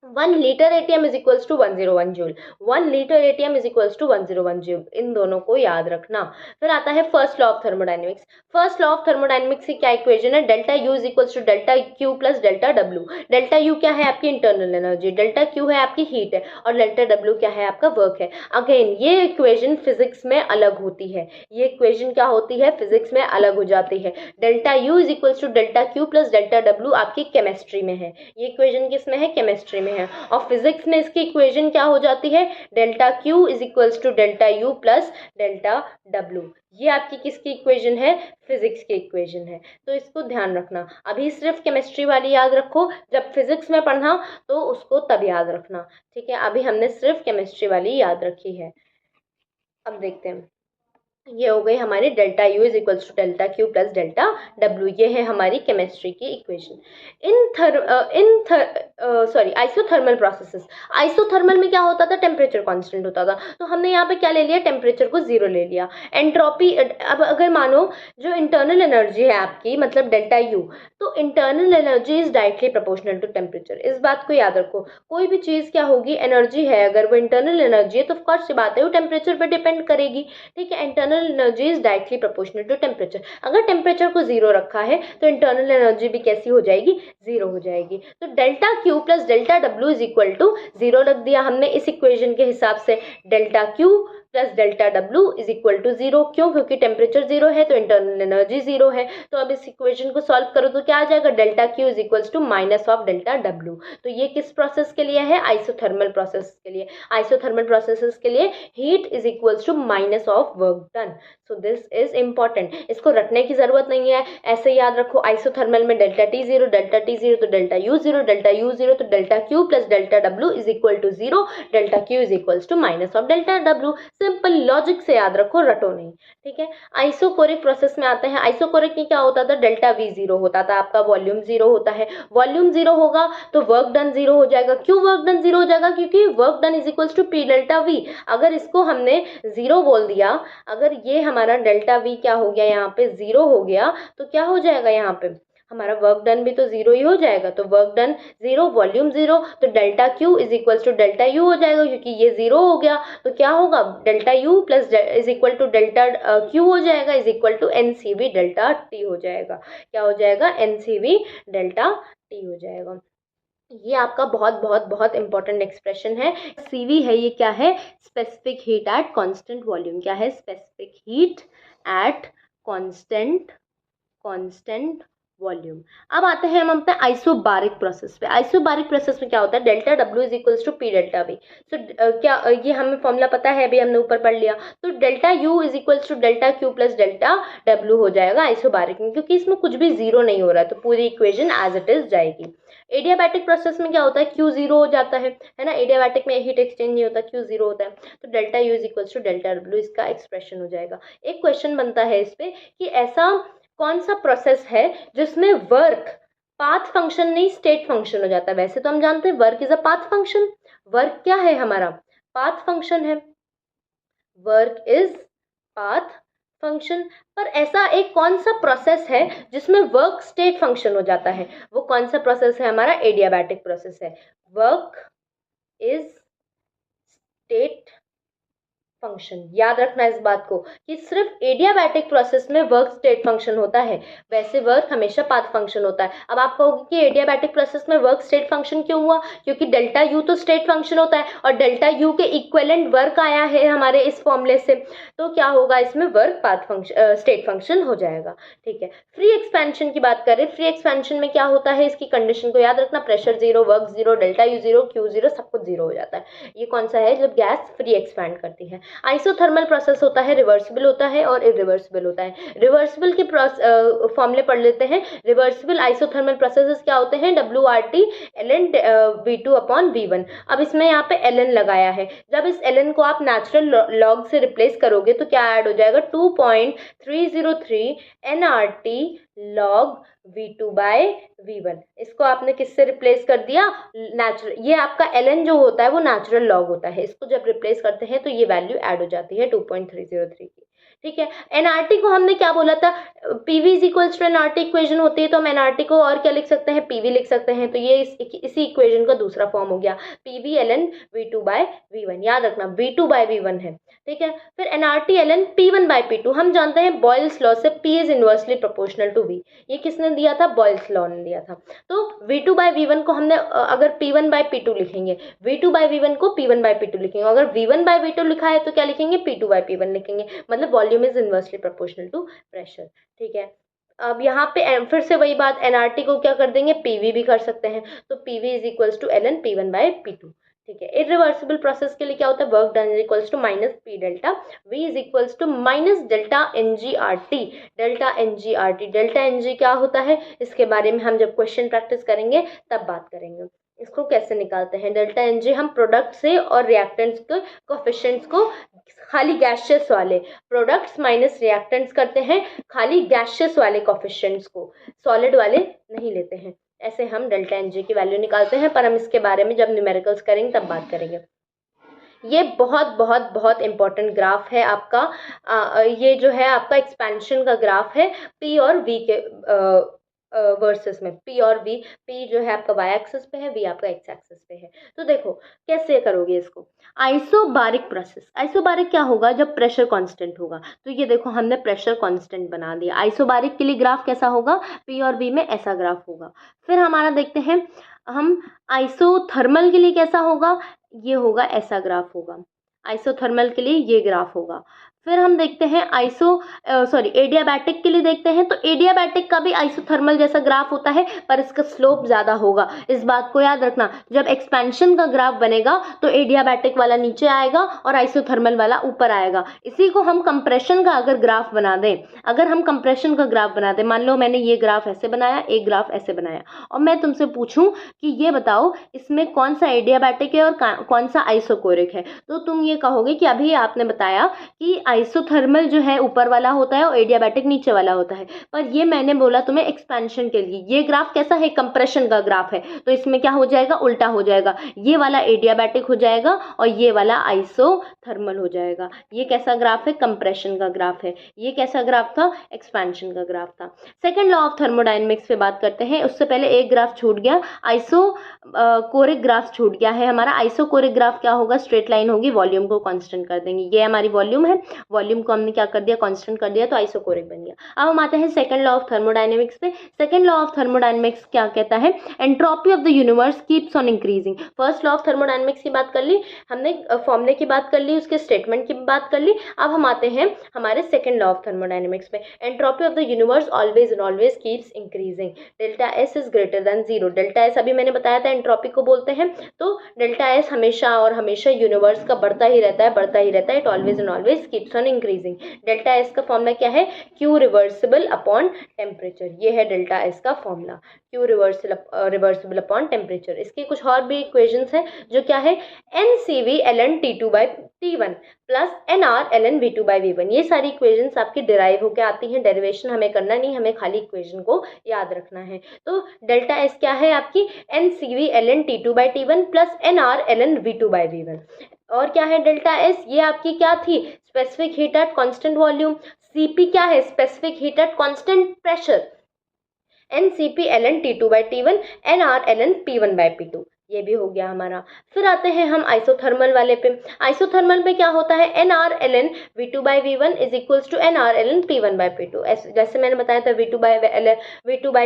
1 litre ATM is equals to 101 joule. 1 litre ATM is equals to 101 joule. इन दोनों को याद रखना। फिर आता है first law of thermodynamics. First law of thermodynamics की क्या इक्वेशन है, delta U is equals to delta Q plus delta W. Delta U क्या है, आपकी इंटरनल एनर्जी, डेल्टा क्यू है आपकी हीट है, और डेल्टा डब्ल्यू क्या है, आपका वर्क है। अगेन ये इक्वेशन फिजिक्स में अलग होती है, ये इक्वेशन क्या होती है, फिजिक्स में अलग हो जाती है। Delta U is equals to delta Q plus delta W आपकी केमिस्ट्री में है, ये इक्वेशन किस में है, केमिस्ट्री में है। और फिजिक्स में इसकी इक्वेशन क्या हो जाती है, delta Q is equals to delta U plus delta W. ये आपकी किसकी इक्वेशन है, फिजिक्स की इक्वेशन है। तो इसको ध्यान रखना। अभी सिर्फ केमिस्ट्री वाली याद रखो, जब फिजिक्स में पढ़ना तो उसको तब याद रखना। ठीक है, अभी हमने सिर्फ केमिस्ट्री वाली याद रखी है। अब देखते हैं, ये हो गई हमारी delta U is equals to delta Q plus delta W. ये है हमारी केमिस्ट्री की equation. Sorry isothermal processes. Isothermal में क्या होता था, टेम्परेचर कांस्टेंट होता था, तो हमने यहाँ पे क्या ले लिया, टेम्परेचर को जीरो ले लिया। एंट्रोपी, अब अगर मानो जो इंटरनल एनर्जी है आपकी, मतलब डेल्टा यू, तो internal energy is directly proportional to temperature. इस बात को याद रखो। कोई भी चीज़ क्या होगी, एनर्जी है, अगर वो इंटरनल एनर्जी है तो ऑफकोर्स से बात है वो टेम्परेचर पर डिपेंड करेगी। ठीक है, internal energy is directly proportional to temperature. अगर टेम्परेचर को जीरो रखा है तो इंटरनल एनर्जी भी कैसी हो जाएगी, जीरो हो जाएगी। तो delta Q plus delta W is equal to zero रख दिया हमने इस इक्वेशन के हिसाब से। Delta Q plus delta W is equal to zero, क्यों, क्योंकि टेम्परेचर जीरो है तो इंटरनल एनर्जी जीरो है। तो अब इस इक्वेशन को सॉल्व करो तो क्या आ जाएगा, delta Q is equals to minus of delta W. तो ये किस प्रोसेस के लिए है, आइसोथर्मल प्रोसेस के लिए। आइसोथर्मल प्रोसेसेस के लिए heat is equals to minus of work done. So this is important, इसको रटने की जरूरत नहीं है, ऐसे याद रखो। आइसोथर्मल में डेल्टा टी जीरो तो डेल्टा यू जीरो तो delta Q plus delta W is equal to zero, delta Q is equals to minus of delta W. Simple logic से याद रखो, रटो नहीं। ठीक है, आइसोकोरिक प्रोसेस में आते हैं। आइसोकोरिक में क्या होता था, डेल्टा वी जीरो होता था, आपका वॉल्यूम जीरो होता है। वॉल्यूम जीरो होगा तो वर्क डन जीरो हो जाएगा। क्यों वर्क डन जीरो हो जाएगा, क्योंकि work done is equals to P delta V. अगर इसको हमने जीरो बोल दिया, अगर ये हमारा डेल्टा वी क्या हो गया, यहाँ पे जीरो हो गया, तो क्या हो जाएगा, यहाँ पे हमारा वर्क डन भी तो जीरो ही हो जाएगा। तो work done zero, volume zero, तो delta Q is equals to delta U हो जाएगा, क्योंकि ये जीरो हो गया। तो क्या होगा, delta U plus is equal to delta Q हो जाएगा, is equal to N C V delta T हो जाएगा। क्या हो जाएगा, N C V delta T हो जाएगा। ये आपका बहुत बहुत बहुत इंपॉर्टेंट एक्सप्रेशन है। CV है, ये क्या है, specific heat at constant volume. क्या है, specific heat at constant volume. अब आते हैं हम अपने आइसोबारिक प्रोसेस पे। आइसोबारिक प्रोसेस में क्या होता है, delta W is equals to P delta V। So क्या ये हमें फॉर्मूला पता है, अभी हमने ऊपर पढ़ लिया। तो delta U is equals to delta Q plus delta W हो जाएगा आइसोबारिक में, क्योंकि इसमें कुछ भी जीरो नहीं हो रहा है, तो पूरी इक्वेशन एज इट इज जाएगी। एडियाबैटिक प्रोसेस में क्या होता है, Q जीरो हो जाता है ना, एडियाबैटिक में हीट एक्सचेंज नहीं होता, Q जीरो होता है, तो delta U is equals to delta W इसका एक्सप्रेशन हो जाएगा। एक क्वेश्चन बनता है इस पे कि ऐसा कौन सा प्रोसेस है जिसमें वर्क पाथ फंक्शन नहीं स्टेट फंक्शन हो जाता है। वैसे तो हम जानते हैं work is a path function. Work क्या है हमारा, पाथ फंक्शन है, वर्क इज पाथ फंक्शन। पर ऐसा एक कौन सा प्रोसेस है जिसमें वर्क स्टेट फंक्शन हो जाता है, वो कौन सा प्रोसेस है हमारा, एडियाबैटिक प्रोसेस है। Work is state function. याद रखना इस बात को कि सिर्फ एडियाबैटिक प्रोसेस में वर्क स्टेट फंक्शन होता है, वैसे वर्क हमेशा पाथ फंक्शन होता है। अब आप कहोगे कि एडियाबैटिक प्रोसेस में वर्क स्टेट फंक्शन क्यों हुआ, क्योंकि डेल्टा यू तो स्टेट फंक्शन होता है और डेल्टा यू के इक्विवेलेंट वर्क आया है हमारे इस फॉर्मूले से, तो क्या होगा इसमें work path function state function हो जाएगा। ठीक है, फ्री एक्सपेंशन की बात करें, फ्री एक्सपेंशन में क्या होता है, इसकी कंडीशन को याद रखना, pressure zero, work zero, delta U zero, Q zero, सब कुछ जीरो हो जाता है। ये कौन सा है, जब गैस फ्री एक्सपैंड करती है। आइसोथर्मल प्रोसेस होता है, रिवर्सिबल होता है और इरिवर्सिबल होता है। रिवर्सिबल के फॉर्मूले पढ़ लेते हैं। रिवर्सिबल आइसोथर्मल प्रोसेसेस क्या होते हैं, WRT ln V2 upon V1। अब इसमें यहाँ पे ln लगाया है, जब इस ln को आप नेचुरल लॉग से रिप्लेस करोगे तो क्या ऐड हो जाएगा, 2.303 nRT log V2 bye V1। इसको आपने किससे रिप्लेस कर दिया, नेचुरल, ये आपका ln जो होता है वो नेचुरल लॉग होता है, इसको जब रिप्लेस करते हैं तो ये वैल्यू ऐड हो जाती है 2.303 की। ठीक है, एनआरटी को हमने क्या बोला था, PV is equals to NRT equation होती है, तो हम एनआरटी को और क्या लिख सकते हैं, पीवी लिख सकते हैं। तो ये इसी इक्वेशन का दूसरा फॉर्म हो गया, PV ln V2 bye V1। याद रखना V2 बाय V1 है। ठीक है, फिर NRT ln P1 by P2। हम जानते हैं बॉयल्स लॉ से P is inversely proportional to V, ये किसने दिया था, बॉयल्स लॉ ने दिया था। तो V2 बाय V1 को हमने अगर P1 बाय P2 लिखेंगे, V2 बाय V1 को P1 बाय P2 लिखेंगे, अगर V1 बाय V2 लिखा है तो क्या लिखेंगे, P2 बाय P1 लिखेंगे, मतलब volume is inversely proportional to pressure. ठीक है, अब यहाँ पे फिर से वही बात, एनआरटी को क्या कर देंगे, पीवी भी कर सकते हैं, तो PV is equals to ln P1 by P2। ठीक है, इरिवर्सिबल प्रोसेस के लिए क्या होता है, work done is equals to minus P delta V is equals to minus delta NGRT। Delta NGRT, delta NG क्या होता है, इसके बारे में हम जब क्वेश्चन प्रैक्टिस करेंगे तब बात करेंगे। इसको कैसे निकालते हैं, डेल्टा NG हम प्रोडक्ट से और रिएक्टेंट्स के कोफिशिएंट्स को खाली गैसियस वाले, प्रोडक्ट्स माइनस रिएक्टेंट्स करते हैं खाली गैसियस वाले कोफिशिएंट्स को, सॉलिड वाले नहीं लेते हैं। ऐसे हम डेल्टा NG की वैल्यू निकालते हैं, पर हम इसके बारे में जब न्यूमेरिकल्स करेंगे तब बात करेंगे। ये बहुत बहुत बहुत इंपॉर्टेंट ग्राफ है आपका, ये जो है आपका एक्सपेंशन का ग्राफ है, पी और वी के वर्सेस में, पी और वी, पी जो है आपका वाई एक्सिस पे है, वी आपका एक्स एक्सिस पे है। तो देखो कैसे करोगे इसको, आइसोबारिक प्रोसेस, आइसोबारिक क्या होगा, जब प्रेशर कांस्टेंट होगा। तो ये देखो हमने प्रेशर कांस्टेंट बना दिया, आइसोबारिक के लिए ग्राफ कैसा होगा, पी और वी में ऐसा ग्राफ होगा। फिर हमारा देखते हैं हम आइसोथर्मल के लिए कैसा होगा, ये होगा, ऐसा ग्राफ होगा, आइसोथर्मल के लिए ये ग्राफ होगा। फिर हम देखते हैं एडियाबैटिक के लिए देखते हैं, तो एडियाबैटिक का भी आइसोथर्मल जैसा ग्राफ होता है, पर इसका स्लोप ज़्यादा होगा। इस बात को याद रखना, जब एक्सपेंशन का ग्राफ बनेगा तो एडियाबैटिक वाला नीचे आएगा और आइसोथर्मल वाला ऊपर आएगा। इसी को हम कंप्रेशन का अगर ग्राफ बना दें, अगर हम कंप्रेशन का ग्राफ बना दें, मान लो मैंने ये ग्राफ ऐसे बनाया, एक ग्राफ ऐसे बनाया, और मैं तुमसे पूछूं कि ये बताओ इसमें कौन सा एडियाबैटिक है और कौन सा आइसोकोरिक है, तो तुम ये कहोगे कि अभी आपने बताया कि आइसोथर्मल जो है ऊपर वाला होता है और एडियाबैटिक नीचे वाला होता है, पर ये मैंने बोला तुम्हें एक्सपेंशन के लिए। ये ग्राफ कैसा है, कंप्रेशन का ग्राफ है, तो इसमें क्या हो जाएगा, उल्टा हो जाएगा, ये वाला एडियाबैटिक हो जाएगा और ये वाला आइसोथर्मल हो जाएगा। ये कैसा ग्राफ है, कंप्रेशन का ग्राफ है। ये कैसा ग्राफ था, एक्सपेंशन का ग्राफ था। सेकेंड लॉ ऑफ थर्मोडायनेमिक्स पे बात करते हैं, उससे पहले एक ग्राफ छूट गया, कोरिक ग्राफ छूट गया है हमारा। आइसोकोरिक ग्राफ क्या होगा, स्ट्रेट लाइन होगी, वॉल्यूम को कांस्टेंट कर देंगे, ये हमारी वॉल्यूम है वॉल्यूम को हमने क्या कर दिया, कांस्टेंट कर दिया, तो आइसोकोरिक बन गया। अब हम आते हैं सेकंड लॉ ऑफ थर्मोडायनेमिक्स पे। सेकंड लॉ ऑफ थर्मोडायनेमिक्स क्या कहता है, entropy of the universe keeps on increasing. First law of thermodynamics की बात कर ली हमने, फॉर्मूले की बात कर ली, उसके स्टेटमेंट की बात कर ली। अब हम आते हैं हमारे सेकंड लॉ ऑफ थर्मोडायनेमिक्स पे। Entropy of the universe always and always keeps increasing, delta S is greater than zero. Delta S अभी मैंने बताया था एंट्रोपी को बोलते हैं, तो डेल्टा एस हमेशा और हमेशा यूनिवर्स का बढ़ता ही रहता है, बढ़ता ही रहता है। It always and always keeps on increasing. Delta S का फॉर्मूला क्या है, क्यू रिवर्सिबल अपॉन टेम्परेचर। ये है डेल्टा एस का formula, Q reversible upon temperature. इसके कुछ और भी इक्वेशंस है जो क्या है, N C V L N T two by T one plus N R L N V two by V one. ये सारी इक्वेशंस आपकी डिराइव होकर आती हैं, डेरिवेशन हमें करना नहीं, हमें खाली इक्वेशन को याद रखना है। तो डेल्टा एस क्या है आपकी, N C V L N T two by T one plus N R L N V two by V one. और क्या है डेल्टा एस, ये आपकी क्या थी, specific heat at constant volume. CP क्या है, specific heat at constant pressure. N C P L N T two by T one, N R L N P one by P two. ये भी हो गया हमारा। फिर आते हैं हम आइसोथर्मल वाले पे। आइसोथर्मल में क्या होता है, N R L N V two by V one is equals to N R L N P one by P two. जैसे मैंने बताया था V two by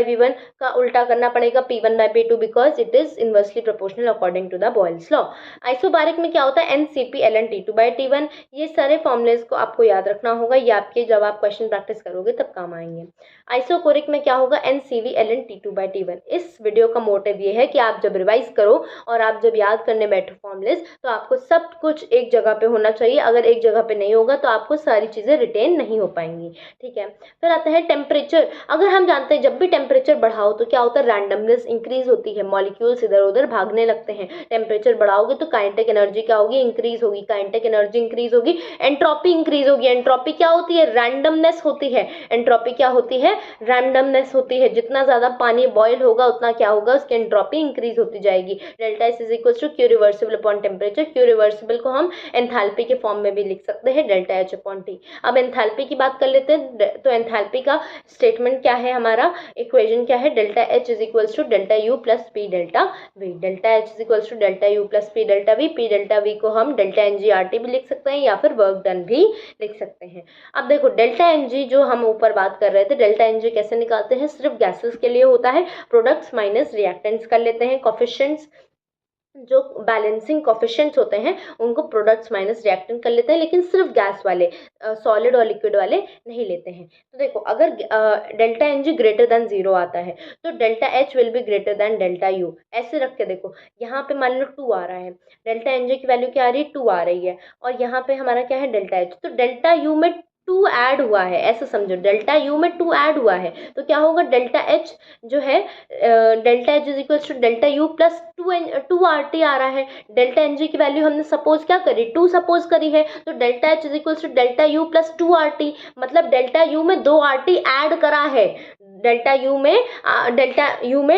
V one का उल्टा करना पड़ेगा P one by P two, because it is inversely proportional according to the Boyle's law. Isobaric में क्या होता है, N C P L N T two by T one. ये सारे फॉर्मुलेज को आपको याद रखना होगा, ये आपके जब आप क्वेश्चन प्रैक्टिस करोगे तब काम आएंगे। आइसोकोरिक में क्या होगा, N C V L N T two by T one. इस वीडियो का मोटिव ये है कि आप जब रिवाइज करो और आप जब याद करने बैठो फॉर्मुलेज, तो आपको सब कुछ एक जगह पे होना चाहिए। अगर एक जगह पे नहीं होगा तो आपको सारी चीज़ें रिटेन नहीं हो पाएंगी, ठीक है। फिर आता है टेम्परेचर। अगर हम जानते हैं जब भी टेम्परेचर बढ़ाओ तो क्या होता है, रैंडमनेस इंक्रीज होती है, मॉलिक्यूल्स इधर उधर भागने लगते हैं। टेम्परेचर बढ़ाओगे तो काइनेटिक एनर्जी क्या होगी, इंक्रीज होगी। काइनेटिक एनर्जी इंक्रीज होगी, एंट्रोपी इंक्रीज होगी। एंट्रोपी क्या होती है, रैंडमनेस होती है। एंट्रोपी क्या होती है, रैंडमनेस होती है। जितना ज़्यादा पानी बॉयल होगा उतना क्या होगा, उसकी एंट्रोपी इंक्रीज होती जाएगी। Delta S is equal to Q reversible upon temperature. Q reversible को हम एंथैल्पी के फॉर्म में भी लिख सकते हैं, डेल्टा एच अपॉन टी। अब एंथैल्पी की बात कर लेते हैं, तो एंथैल्पी का स्टेटमेंट क्या है हमारा, इक्वेशन क्या है, delta H is equal to delta U plus P delta V. Delta H is equal to delta U plus P delta V. P delta V को हम delta N G R T भी लिख सकते हैं या फिर वर्क डन भी लिख सकते हैं। अब देखो डेल्टा एन जी जो हम ऊपर बात कर रहे थे, डेल्टा एन जी कैसे निकालते हैं, सिर्फ गैसेस के लिए होता है। प्रोडक्ट्स माइनस रिएक्टेंट्स कर लेते हैं, कोफिशिएंट्स जो बैलेंसिंग कोफिशिएंट्स होते हैं उनको प्रोडक्ट्स माइनस रिएक्टेंट कर लेते हैं, लेकिन सिर्फ गैस वाले, सॉलिड और लिक्विड वाले नहीं लेते हैं। तो देखो अगर delta N G greater than zero आता है तो delta H will be greater than delta U. ऐसे रख के देखो, यहाँ पे मान लो 2 आ रहा है, डेल्टा एन जी की वैल्यू क्या आ रही है, 2 आ रही है, और यहाँ पे हमारा क्या है डेल्टा एच। तो डेल्टा यू में 2 ऐड हुआ है, ऐसे समझो, डेल्टा यू में 2 ऐड हुआ है, तो क्या होगा, डेल्टा एच जो है, delta H is equal to delta U plus 2 R T आ रहा है। डेल्टा एन जी की वैल्यू हमने सपोज क्या करी, 2 सपोज करी है, तो delta H is equal to delta U plus 2 R T, मतलब डेल्टा यू में 2 आर टी ऐड करा है। डेल्टा यू में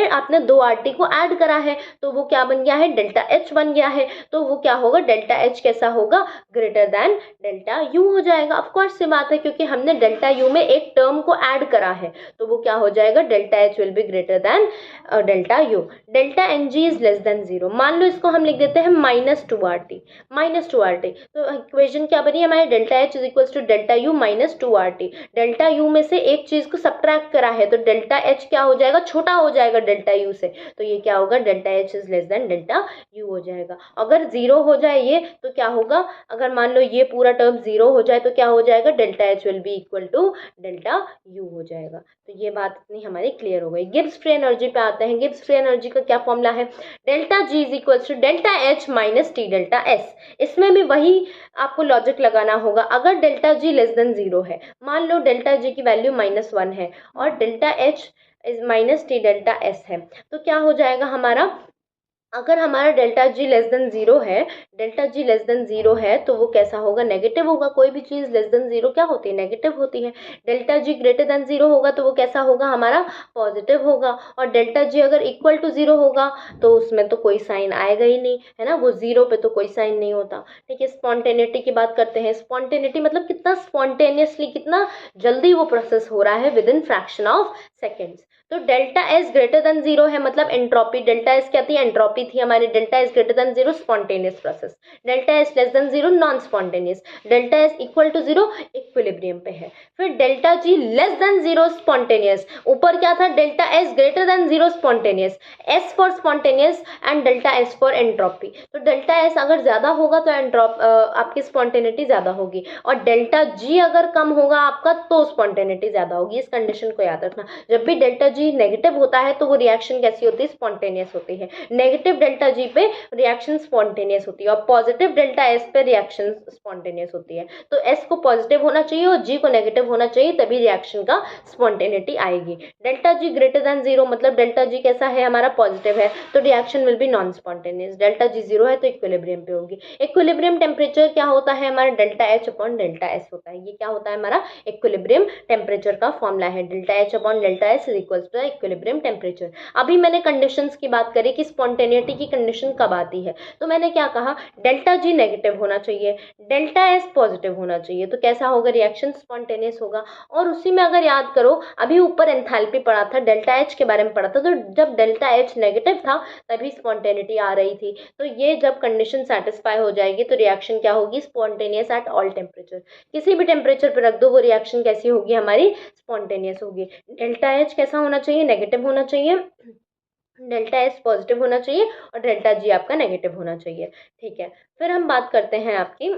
आपने 2 आर टी को ऐड करा है, तो वो क्या बन गया है, डेल्टा एच बन गया है। तो वो क्या होगा, डेल्टा एच कैसा होगा, ग्रेटर देन डेल्टा यू हो जाएगा। ऑफकोर्स से बात है, क्योंकि हमने डेल्टा यू में एक टर्म को ऐड करा है, तो वो क्या हो जाएगा, delta H will be greater than delta U. Delta N G is less than zero. मान लो इसको हम लिख देते हैं माइनस टू आर टी। तो इक्वेशन क्या बनी हमारे, delta H is equal to delta U minus 2 R T. Delta U में से एक चीज को सब्ट्रैक्ट करा है, तो डेल्टा एच क्या हो जाएगा, छोटा हो जाएगा डेल्टा यू से, तो ये क्या होगा, delta H is less then delta U हो जाएगा। अगर जीरो हो जाए ये तो क्या होगा, अगर मान लो ये पूरा टर्म जीरो हो जाए तो क्या हो जाएगा, delta H will be equal to delta U हो जाएगा। तो ये बात इतनी हमारी क्लियर हो गई। गिब्स फ्री एनर्जी पे आते हैं। गिब्स फ्री एनर्जी का क्या फॉर्मूला है, delta G is equal to delta H minus T delta S. इसमें भी वही आपको लॉजिक लगाना होगा। अगर delta G less than zero है, मान लो डेल्टा जी की वैल्यू -1 है और delta H is minus T delta S है, तो क्या हो जाएगा हमारा, अगर हमारा delta G less than zero है, तो वो कैसा होगा, नेगेटिव होगा। कोई भी चीज़ लेस देन जीरो क्या होती है, नेगेटिव होती है। डेल्टा जी ग्रेटर देन जीरो होगा तो वो कैसा होगा हमारा, पॉजिटिव होगा। और डेल्टा जी अगर इक्वल टू जीरो होगा तो उसमें तो कोई साइन आएगा ही नहीं, है ना, वो जीरो पे तो कोई साइन नहीं होता। ठीक है, स्पॉन्टेनिटी की बात करते हैं। स्पॉन्टेनिटी मतलब कितना स्पॉन्टेनियसली, कितना जल्दी वो प्रोसेस हो रहा है within fraction of seconds. तो delta S greater than zero है, मतलब एंट्रोपी, डेल्टा एस क्या थी, एंट्रोपी थी हमारी, delta S greater than zero spontaneous process, delta S less than zero non spontaneous, delta S equal to zero equilibrium पे है। फिर delta G less than zero spontaneous, ऊपर क्या था, delta S greater than zero spontaneous, S for spontaneous and delta S for entropy. तो डेल्टा एस अगर ज्यादा होगा तो आपकी स्पॉन्टेनिटी ज्यादा होगी, और डेल्टा जी अगर कम होगा आपका तो स्पॉन्टेनिटी ज्यादा होगी। इस कंडीशन को याद रखना, जब भी डेल्टा जी नेगेटिव होता है तो वो रिएक्शन कैसी होती है, स्पॉन्टेनियस होती है। नेगेटिव डेल्टा जी पे रिएक्शन स्पॉन्टेनियस होती है, और पॉजिटिव डेल्टा एस पे रिएक्शन स्पॉन्टेनियस होती है। तो एस को पॉजिटिव होना चाहिए और जी को नेगेटिव होना चाहिए, तभी रिएक्शन का स्पॉन्टेनिटी आएगी। Delta G greater than zero, मतलब डेल्टा जी कैसा है हमारा, पॉजिटिव है, तो reaction will be non spontaneous. Delta G zero है तो इक्विलिब्रियम पे होगी। इक्विलिब्रियम टेम्परेचर क्या होता है हमारा, delta H upon delta S होता है। ये क्या होता है हमारा, इक्विलिब्रियम टेम्परेचर का फॉर्मूला है, delta H upon delta S is equals to equilibrium temperature. अभी मैंने कंडीशंस की बात करी कि स्पॉन्टेनिटी की कंडीशन कब आती है, तो मैंने क्या कहा, डेल्टा जी नेगेटिव होना चाहिए, डेल्टा एस पॉजिटिव होना चाहिए, तो कैसा होगा, रिएक्शन स्पॉन्टेनियस होगा। और उसी में अगर याद करो, अभी ऊपर एंथैल्पी पढ़ा था, डेल्टा एच के बारे में पढ़ा था, तो जब डेल्टा एच नेगेटिव था तभी स्पॉन्टेनिटी आ रही थी। तो ये जब कंडीशन सेटिस्फाई हो जाएगी तो रिएक्शन क्या होगी, स्पॉन्टेनियस एट ऑल टेम्परेचर। किसी भी टेम्परेचर पर रख दो, वो रिएक्शन कैसी होगी हमारी, स्पॉन्टेनियस होगी। डेल्टा एच कैसा होना चाहिए, नेगेटिव होना चाहिए, डेल्टा एस पॉजिटिव होना चाहिए, और डेल्टा जी आपका नेगेटिव होना चाहिए। ठीक है, फिर हम बात करते हैं आपकी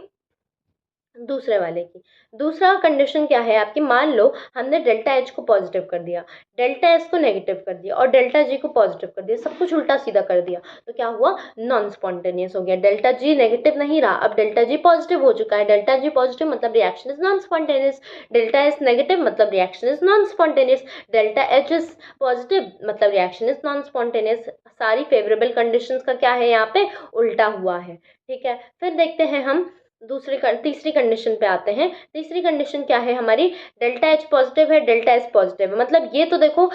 दूसरे वाले की। दूसरा कंडीशन क्या है आपकी, मान लो हमने डेल्टा एच को पॉजिटिव कर दिया, डेल्टा एस को नेगेटिव कर दिया, और डेल्टा जी को पॉजिटिव कर दिया, सब कुछ उल्टा सीधा कर दिया, तो क्या हुआ, नॉन स्पॉन्टेनियस हो गया। डेल्टा जी नेगेटिव नहीं रहा, अब डेल्टा जी पॉजिटिव हो चुका है, डेल्टा जी पॉजिटिव मतलब reaction is non spontaneous, delta S negative मतलब reaction is non spontaneous, delta H is positive मतलब रिएक्शन इज नॉन स्पॉन्टेनियस। सारी फेवरेबल कंडीशंस का क्या है यहाँ पे, उल्टा हुआ है। ठीक है, फिर देखते हैं हम तीसरी कंडीशन पे आते हैं। तीसरी कंडीशन क्या है हमारी, डेल्टा एच पॉजिटिव है, डेल्टा एस पॉजिटिव है, मतलब ये तो देखो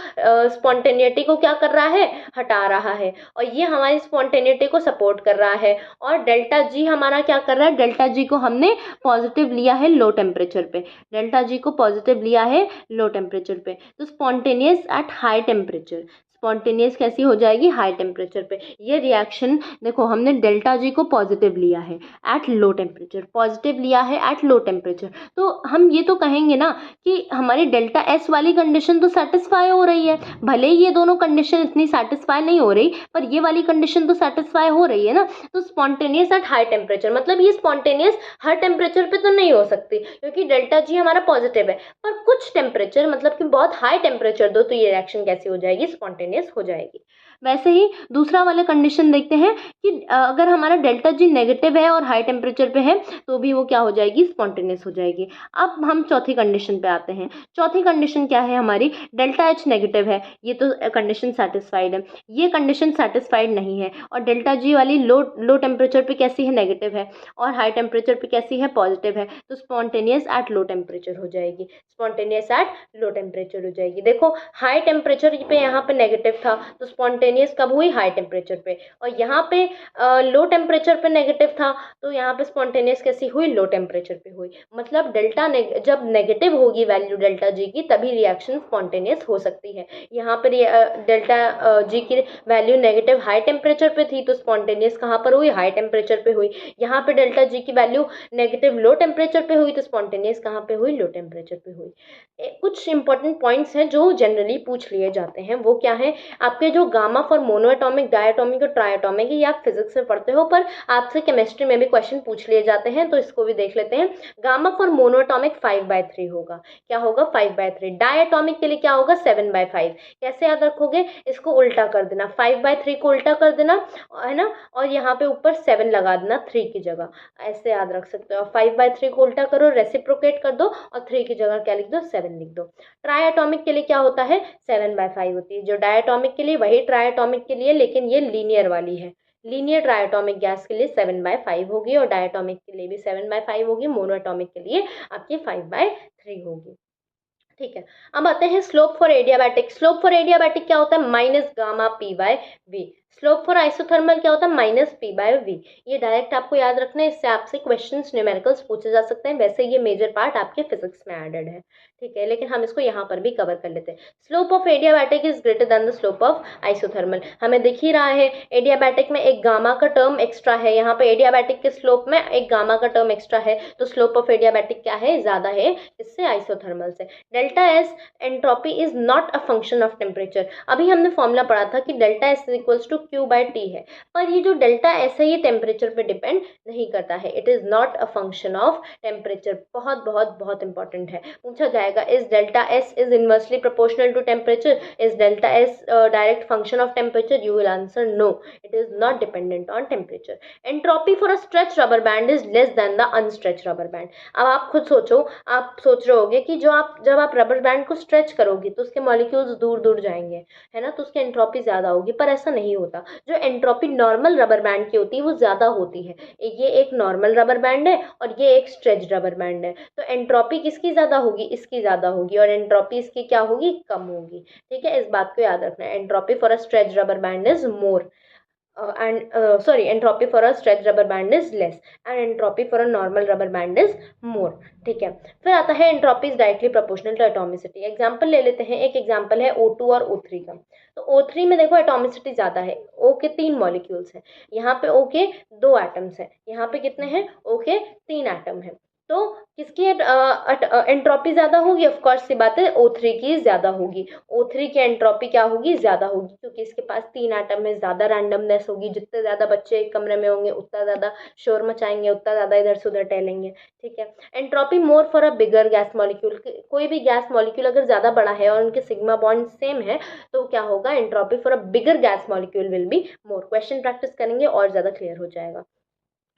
स्पॉन्टेनिटी को क्या कर रहा है, हटा रहा है, और ये हमारी स्पॉन्टेनिटी को सपोर्ट कर रहा है। और डेल्टा जी हमारा क्या कर रहा है, डेल्टा जी को हमने पॉजिटिव लिया है लो टेम्परेचर पे, डेल्टा जी को पॉजिटिव लिया है लो टेम्परेचर पे, तो spontaneous at high temperature, spontaneous कैसी हो जाएगी, हाई टेम्परेचर पे। ये रिएक्शन देखो, हमने डेल्टा जी को पॉजिटिव लिया है एट लो टेम्परेचर, पॉजिटिव लिया है एट लो टेम्परेचर, तो हम ये तो कहेंगे ना कि हमारी डेल्टा एस वाली कंडीशन तो सेटिस्फाई हो रही है, भले ही ये दोनों कंडीशन इतनी सेटिस्फाई नहीं हो रही, पर ये वाली कंडीशन तो सेटिस्फाई हो रही है ना। तो स्पॉन्टेनियस एट हाई टेम्परेचर मतलब ये स्पॉन्टेनियस हर टेम्परेचर पे तो नहीं हो सकती, क्योंकि डेल्टा जी हमारा पॉजिटिव है, पर कुछ टेम्परेचर मतलब कि बहुत हाई टेम्परेचर दो तो ये रिएक्शन कैसी हो जाएगी, स्पॉन्टेनियस हो जाएगी। वैसे ही दूसरा वाला कंडीशन देखते हैं कि अगर हमारा डेल्टा जी नेगेटिव है और हाई टेम्परेचर पे है तो भी वो क्या हो जाएगी, स्पॉन्टेनियस हो जाएगी। अब हम चौथी कंडीशन पे आते हैं। चौथी कंडीशन क्या है हमारी, डेल्टा एच नेगेटिव है, ये तो कंडीशन सेटिस्फाइड है, ये कंडीशन सेटिस्फाइड नहीं है, और डेल्टा जी वाली लो टेम्परेचर पे कैसी है, नेगेटिव है, और हाई टेम्परेचर पे कैसी है, पॉजिटिव है, तो स्पॉन्टेनियस एट लो टेम्परेचर हो जाएगी, स्पॉन्टेनियस एट लो टेम्परेचर हो जाएगी। देखो हाई टेम्परेचर पे यहाँ पे नेगेटिव था, तो स्पॉन्टेनियस कब हुई, हाई टेम्परेचर पे, और यहाँ पे लो टेम्परेचर पे नेगेटिव था, तो यहाँ पे स्पॉन्टेनियस कैसी हुई, लो टेम्परेचर पे हुई। मतलब जब नेगेटिव होगी वैल्यू डेल्टा जी की तभी रिएक्शन स्पॉन्टेनियस हो सकती है। यहाँ पर डेल्टा जी की वैल्यू नेगेटिव हाई टेम्परेचर पे थी तो स्पॉन्टेनियस कहाँ पर हुई, हाई टेम्परेचर पे हुई। यहाँ पे डेल्टा जी की वैल्यू नेगेटिव लो टेम्परेचर पे हुई तो स्पॉन्टेनियस कहाँ पे हुई, लो टेम्परेचर पे हुई। कुछ इंपॉर्टेंट पॉइंट्स हैं जो जनरली पूछ लिए जाते हैं, वो क्या है, आपके जो गामा फॉर मोनोएटॉमिक, डायटॉमिक और ट्राइएटॉमिक, ये आप फिजिक्स में पढ़ते हो, पर आपसे केमिस्ट्री में भी क्वेश्चन पूछ लिए जाते हैं, तो इसको भी देख लेते हैं। गामा फॉर मोनोएटॉमिक 5/3 होगा, क्या होगा, 5/3। डायटॉमिक के लिए क्या होगा, 7/5। कैसे याद रखोगे, इसको उल्टा कर देना, 5/3 को उल्टा कर देना, है ना, और यहाँ पे ऊपर 7 लगा देना 3 की जगह, ऐसे याद रख सकते हो। 5/3 को उल्टा करो, रेसिप्रोकेट कर दो, और 3 की जगह क्या लिख दो, 7 लिख दो। ट्राइएटॉमिक के लिए क्या होता है, 7/5 होती है। जो डायटॉमिक के लिए वही ट्राइएटॉमिक के लिए, लेकिन ये लीनियर वाली है। लीनियर ट्राइएटॉमिक गैस के लिए 7/5 होगी, और डायटॉमिक के लिए भी 7/5 होगी, मोनोएटॉमिक के लिए आपकी 5/3 होगी। ठीक है, अब आते हैं slope for adiabatic. Slope for adiabatic क्या होता है, minus gamma P by V. Slope for isothermal क्या होता है, -P/V। ये डायरेक्ट आपको याद रखना है, इससे आपसे क्वेश्चंस न्यूमेरिकल्स पूछे जा सकते हैं। वैसे ये मेजर पार्ट आपके फिजिक्स में एडेड है, ठीक है, लेकिन हम इसको यहाँ पर भी कवर कर लेते हैं। Slope of adiabatic is greater than the slope of isothermal. हमें दिख ही रहा है एडियाबैटिक में एक गामा का टर्म एक्स्ट्रा है, यहाँ पे एडियाबैटिक के स्लोप में एक गामा का टर्म एक्स्ट्रा है, तो स्लोप ऑफ एडियाबैटिक क्या है, ज्यादा है इससे आइसोथर्मल से। Delta S entropy is not a function of temperature. अभी हमने फॉर्मूला पढ़ा था कि delta S is equals to Q/T है, पर ये जो डेल्टा एस है ये टेम्परेचर पे डिपेंड नहीं करता है। It is not a function of temperature. बहुत बहुत बहुत इंपॉर्टेंट है, पूछा जाएगा is delta S is inversely proportional to temperature, is delta S direct function of temperature, you will answer no, it is not dependent on temperature. Entropy for a stretch rubber band is less than the unstretch rubber band. अब आप खुद सोचो, आप सोच रहे होगे कि जब आप रबर बैंड को स्ट्रेच करोगे तो उसके मॉलिक्यूल्स दूर दूर जाएंगे, है ना, तो उसकी एंट्रोपी ज़्यादा होगी, पर ऐसा नहीं होता। जो एंट्रोपी नॉर्मल रबर बैंड की होती है वो ज़्यादा होती है। ये एक नॉर्मल रबर बैंड है और ये एक स्ट्रेच रबर बैंड है, तो एंट्रोपी किसकी ज़्यादा होगी, इसकी ज़्यादा होगी, और एंट्रोपी इसकी क्या होगी, कम होगी, ठीक है, इस बात को याद रखना है। Entropy for a stretch rubber band is more entropy for a stretch rubber band is less and entropy for a normal rubber band is more, ठीक है। फिर आता है entropy is directly proportional to atomicity. Example ले लेते हैं, एक एग्जांपल है O2 और O3 का। तो O3 में देखो एटॉमिसिटी ज्यादा है, O के 3 मॉलिक्यूल्स हैं, यहाँ पे O के 2 एटम्स हैं, यहाँ पे कितने हैं, O के 3 एटम हैं, तो किसकी एंट्रोपी ज्यादा होगी, ऑफ कोर्स सी बात है O3 की ज्यादा होगी। O3 की एंट्रोपी क्या होगी, ज्यादा होगी, क्योंकि इसके पास 3 एटम में, ज्यादा रैंडमनेस होगी। जितने ज्यादा बच्चे एक कमरे में होंगे उतना ज्यादा शोर मचाएंगे, उतना ज्यादा इधर से उधर टहलेंगे, ठीक है। Entropy more for a bigger gas molecule. कोई भी गैस मॉलिक्यूल अगर ज्यादा बड़ा है और उनके सिग्मा बॉन्ड सेम है तो क्या होगा, entropy for a bigger gas molecule will be more. Question practice करेंगे और ज्यादा क्लियर हो जाएगा।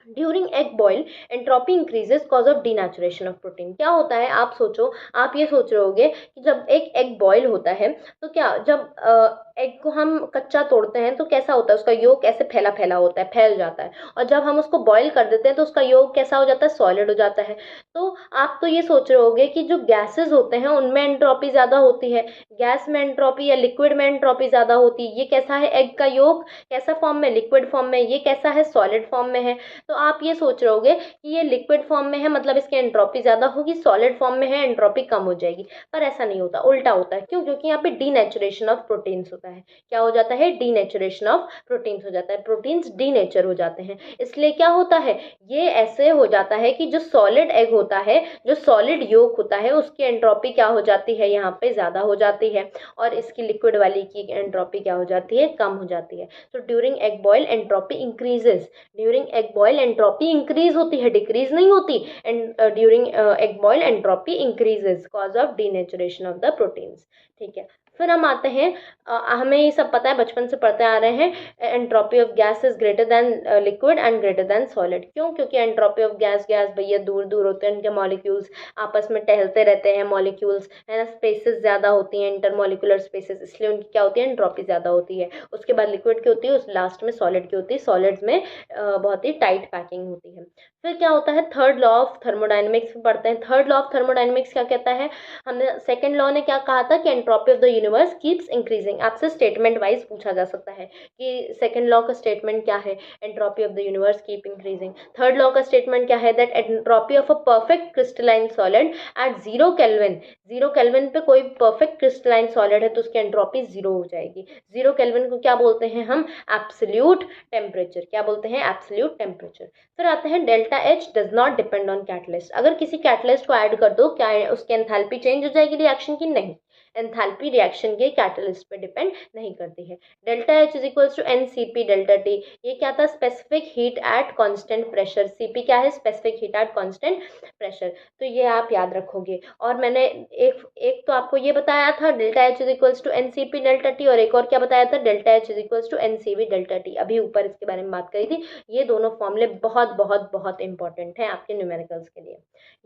During egg boil entropy increases cause of denaturation of protein. क्या होता है, आप सोचो, आप ये सोच रहे होगे कि जब एक एग बॉयल होता है तो क्या, जब एग को हम कच्चा तोड़ते हैं तो कैसा होता है, उसका योक ऐसे फैला फैला होता है, फैल जाता है, और जब हम उसको बॉयल कर देते हैं तो उसका योक कैसा हो जाता है, सॉलिड हो जाता है। तो आप तो ये सोच रहे होगे कि जो गैसेस होते हैं उनमें एंट्रोपी ज़्यादा होती है, गैस में एंट्रोपी या लिक्विड में एंट्रोपी ज़्यादा होती है। ये कैसा है, एग का योक कैसा फॉर्म में, लिक्विड फॉर्म में, ये कैसा है, सॉलिड फॉर्म में है। तो आप ये सोच रहे होगे कि ये लिक्विड फॉर्म में है मतलब इसकी एंट्रोपी ज्यादा होगी, सॉलिड फॉर्म में है एंट्रोपी कम हो जाएगी, पर ऐसा नहीं होता, उल्टा होता है। क्यों, क्योंकि यहाँ पे डीनेचुरेशन ऑफ प्रोटीन्स होता है। क्या हो जाता है, डीनेचुरेशन ऑफ प्रोटीन्स हो जाता है, प्रोटीन्स डीनेचर हो जाते हैं। इसलिए क्या होता है, ये ऐसे हो जाता है कि जो सॉलिड एग होता है, जो सॉलिड योक होता है, उसकी एंट्रोपी क्या हो जाती है, यहाँ पे ज्यादा हो जाती है, और इसकी लिक्विड वाली की एंट्रोपी क्या हो जाती है, कम हो जाती है। तो during egg boil entropy increases, during egg boil entropy increase होती है, डिक्रीज नहीं होती। And during egg boil entropy increases cause of denaturation of the proteins, ठीक है। फिर हम आते हैं, हमें ये सब पता है, बचपन से पढ़ते आ रहे हैं, entropy of gas is greater than liquid and greater than solid. क्यों, क्योंकि एंट्रोपी ऑफ गैस, गैस भैया दूर दूर होते हैं, उनके मॉलिक्यूल्स आपस में टहलते रहते हैं, मॉलिक्यूल्स है ना, स्पेसेस ज़्यादा होती हैं, इंटरमॉलिकुलर स्पेसेस, इसलिए उनकी क्या होती है, एंट्रोपी ज़्यादा होती है। उसके बाद लिक्विड की होती है, उस लास्ट में सॉलिड की होती है, सॉलिड्स में बहुत ही टाइट पैकिंग होती है। फिर क्या होता है, थर्ड लॉ ऑफ थर्मोडाइनमिक्स में पढ़ते हैं। थर्ड लॉ ऑफ थर्मोडाइनमिक्स क्या कहता है, हमने सेकंड लॉ ने क्या कहा था कि entropy of the universe keeps increasing. आपसे स्टेटमेंट वाइज पूछा जा सकता है कि सेकंड लॉ का स्टेटमेंट क्या है, entropy of the universe keep increasing. Third law का स्टेटमेंट क्या है, that entropy of a perfect crystalline solid at 0 kelvin, 0 kelvin पे कोई परफेक्ट क्रिस्टलाइन सॉलिड है तो उसकी एंट्रोपी 0 हो जाएगी। 0 केल्विन को क्या बोलते हैं हम, एब्सोल्यूट टेम्परेचर। क्या बोलते हैं, एब्सोल्यूट टेम्परेचर। फिर आते हैं delta H does not depend on catalyst. अगर किसी कैटलिस्ट को ऐड कर दो, क्या उसकी एंथैल्पी चेंज हो जाएगी रिएक्शन की, नहीं, एंथैल्पी रिएक्शन के कैटलिस्ट पे डिपेंड नहीं करती है। Delta H is equals to NCP delta T. ये क्या था, specific heat at constant pressure. CP क्या है, specific heat at constant pressure. तो ये आप याद रखोगे। और मैंने एक तो आपको ये बताया था delta H is equals to NCP delta T, और एक और क्या बताया था, delta H is equals to NCV delta T. अभी ऊपर इसके बारे में बात करी थी। ये दोनों फॉर्मूले बहुत बहुत बहुत इंपॉर्टेंट हैं आपके न्यूमेरिकल्स के लिए।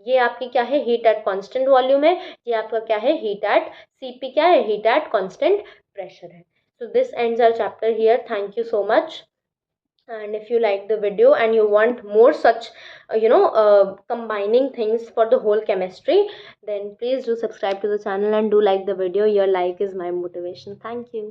ये आपकी क्या है, हीट एट कांस्टेंट वॉल्यूम है, ये आपका क्या है, हीट एट CP क्या है, हीट एट कांस्टेंट प्रेशर है। So this ends our chapter here. Thank you so much. And if you like the video and you want more such combining things for the whole chemistry, then please do subscribe to the channel and do like the video. Your like is my motivation. Thank you.